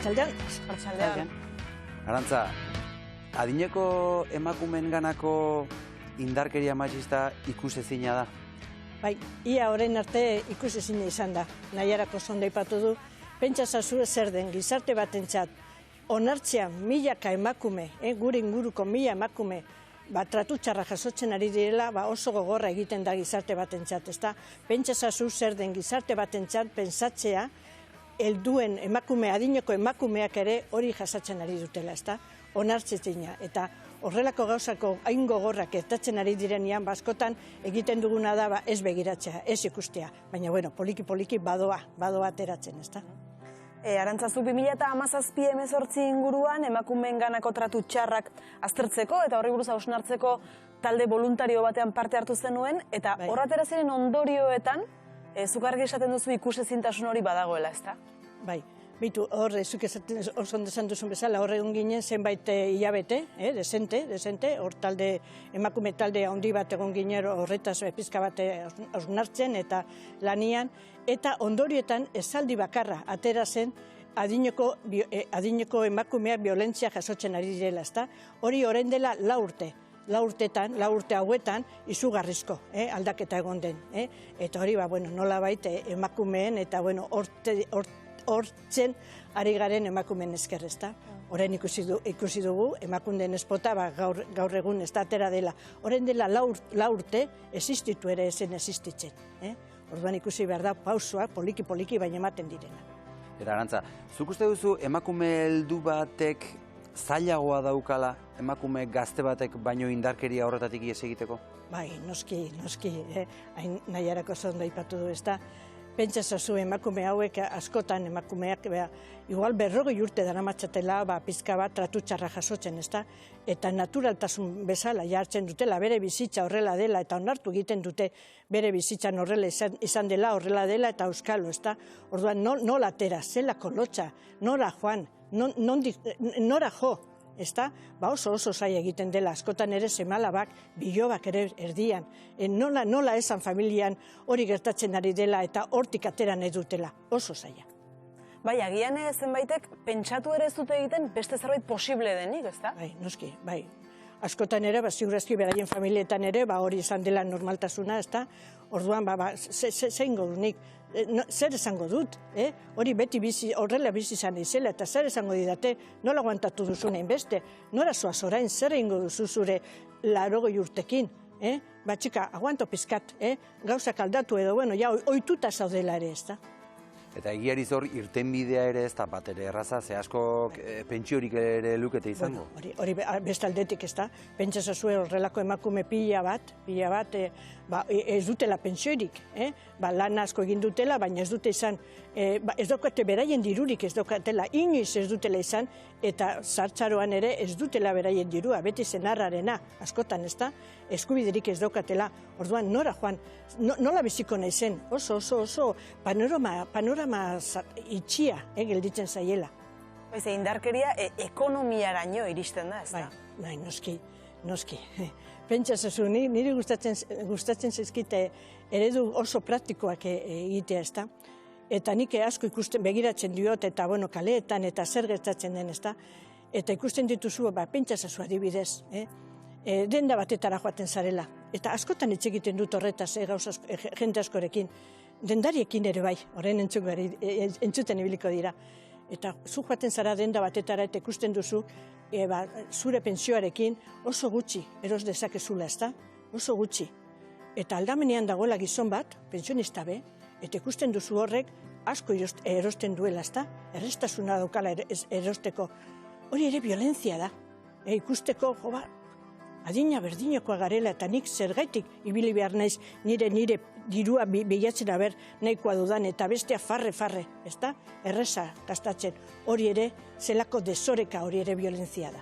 Arratsaldean. Arantza, adineko emakumeenganako indarkeria matxista ikusezina da? Bai, ia orain arte ikusezina izan da. Naiarako sonda aipatu du, pentsa zazu zer den gizarte batentzat onartzean milaka emakume, gure inguruko 1000 emakume, tratu txarra jasotzen ari direla, oso gogorra egiten da gizarte batentzat, ezta? Pentsa zazu zer den gizarte batentzat pentsatzea helduen emakume, adineko emakumeak ere hori jasatzen ari dutela, ezta? Onartzezina, eta horrelako gauzako hain gogorrak gertatzen ari direnean, askotan egiten duguna da ez begiratzea, ez ikustea, baina poliki-poliki badoa ateratzen, ezta? Arantzazu 2017-18 inguruan emakumeenganako tratu txarrak aztertzeko eta horri buruz hausnartzeko talde voluntario batean parte hartu zenuen, eta horratera ziren ondorioetan, zuk argi esaten duzu ikusezintasun hori badagoela, ezta? Bai, bitu, horre, zuk oso ondo esan duzun bezala, horre ginen zenbait hilabete, desente, hor talde, emakume talde handi bat egon ginen horretaz pizka bat hausnartzen eta lanian, eta ondorietan esaldi bakarra atera zen adineko emakumeak violentzia jasotzen ari direla, ezta? Hori orain dela 4 urte. 4 urte hauetan izugarrizko aldaketa egon den. Eta hori, nolabait emakumeen eta hortzen ari garen emakumeen esker, ezta? Orain ikusi dugu, emakundeen espota gaur egun ez da atera dela. Orain dela 4 urte existitu ere ezen existitzen. Orduan ikusi behar da pausoak poliki-poliki baina ematen direla. Eta Arantza, zuk uste duzu emakume heldu batek zailagoa daukala, emakume gazte batek baino indarkeria horretatik ihes egiteko? Bai, noski, hain Naiarako zondo aipatu du, ezta? Pentsa zazu emakume hauek askotan emakumeak, igual 40 urte daramatzatela, pizka bat tratu txarra jasotzen, ezta? Eta naturaltasun bezala jartzen dutela, bere bizitza horrela dela, eta onartu egiten dute bere bizitzan horrela izan dela, horrela dela, eta euskalo, ezta? Orduan, nola atera, zelako lotxa, nora joan, nora jo, ezta? Oso zaila egiten dela, askotan ere semalabak, bilobak ere erdian. Nola esan familian hori gertatzen ari dela eta hortik atera nahi dutela, oso zaila. Bai, agian zenbaitek pentsatu ere ez dute egiten beste zerbait posible denik, ezta? Bai, noski, bai. Askotan ere, ziurazki beraien familietan ere, hori izan dela normaltasuna, ezta? Orduan, zein godunik, zer esango dut, hori beti horrela bizi izan izela, eta zer esango didate, nola aguantatu duzunein beste, nora zoaz orain, zer egingo duzu zure 80 urtekin, txika, aguanto pizkat, gauzak aldatu edo, ohituta zaudela ere, ezta? Eta egiari zor irtenbidea ere ez da bat ere erraza, ze askok pentsiorik ere lukete izango. Hori beste aldetik ez da, pentsa zazue horrelako emakume pila bat, ez dutela pensiorik, lan asko egin dutela, baina ez dute izan, ez daukate beraien dirurik ez daukatela, inoiz ez dutela izan, eta zartzaroan ere ez dutela beraien dirua, beti zenarrarena, askotan ez da, eskubiderik ez daukatela, orduan nora joan, nola biziko nahi zen, oso panorama itxia gelditzen zaiela. Indarkeria ekonomiaraino iristen da, ez da? Bai, noski. Pentsa zazu, niri gustatzen zaizkite eredu oso praktikoak egitea, ez da? Eta nik asko begiratzen diot, eta kaleetan eta zer gertatzen den, ez da? Eta ikusten dituzu, pentsa zazu adibidez, denda batetara joaten zarela. Eta askotan hitz egiten dut horretaz, jende askorekin. Dendariekin ere bai, horren entzuten ibiliko dira. Eta zu joaten zara denda batetara eta ikusten duzu, zure pensioarekin oso gutxi eros dezakezula, ezta? Oso gutxi. Eta aldamenean dagoela gizon bat, pensionista be, eta ikusten duzu horrek asko erosten duela, ezta? Errestasuna daukala erosteko. Hori ere violentzia da. Ikusteko, adina berdinokoa garela eta nik zergaitik ibili behar naiz nire dirua bilatzen nahikoa dudan eta bestea farre, ezta? Erresa gastatzen. Hori ere zelako desoreka hori ere violentzia da.